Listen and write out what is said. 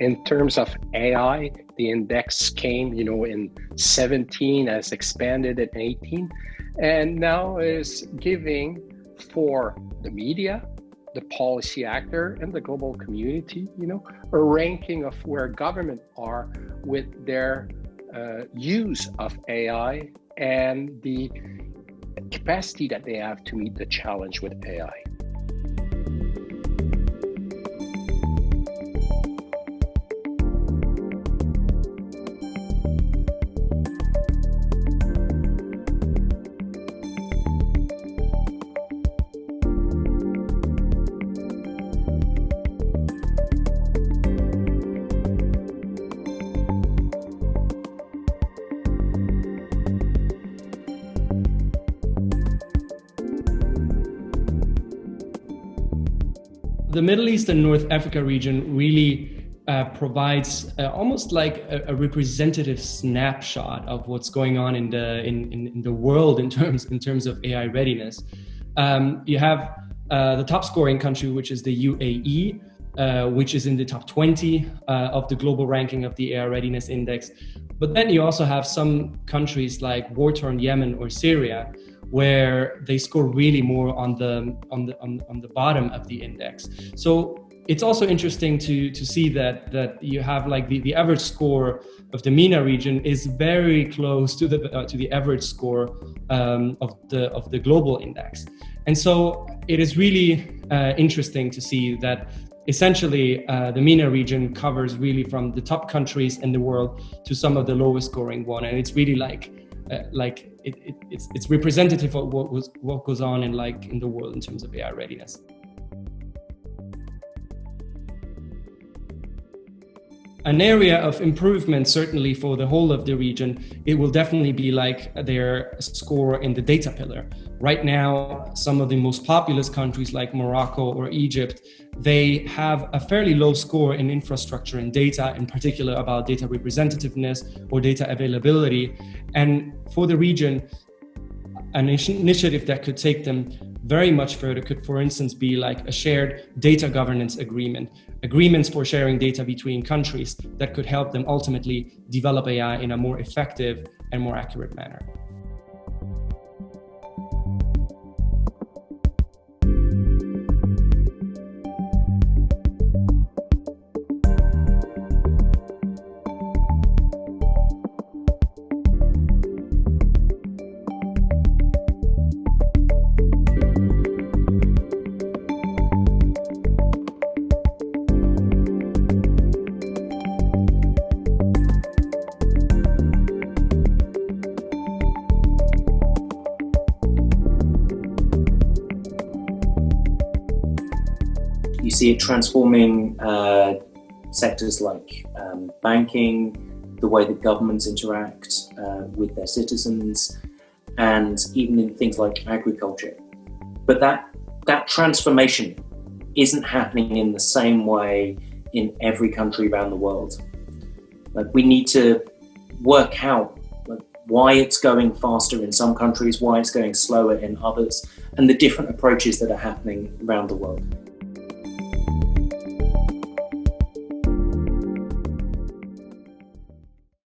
In terms of AI, the index came, in 17, has expanded in 18, and now is giving for the media, the policy actor, and the global community, a ranking of where government are with their use of AI and the capacity that they have to meet the challenge with AI. The Middle East and North Africa region really provides almost like a representative snapshot of what's going on in the world in terms of AI readiness. You have the top scoring country, which is the UAE, which is in the top 20 of the global ranking of the AI Readiness Index. But then you also have some countries like war-torn Yemen or Syria, where they score really more on the bottom of the index. So it's also interesting to see that you have like the average score of the MENA region is very close to the average score of the global index. And so it is really interesting to see that essentially the MENA region covers really from the top countries in the world to some of the lowest scoring one, and it's really it's representative of what goes on in the world in terms of AI readiness. An area of improvement, certainly for the whole of the region, it will definitely be like their score in the data pillar. Right now, some of the most populous countries like Morocco or Egypt, they have a fairly low score in infrastructure and data, in particular about data representativeness or data availability. And for the region, an initiative that could take them very much further could, for instance, be like a shared data governance agreements for sharing data between countries that could help them ultimately develop AI in a more effective and more accurate manner. You see it transforming sectors like banking, the way that governments interact with their citizens, and even in things like agriculture. But that transformation isn't happening in the same way in every country around the world. Like, we need to work out why it's going faster in some countries, why it's going slower in others, and the different approaches that are happening around the world.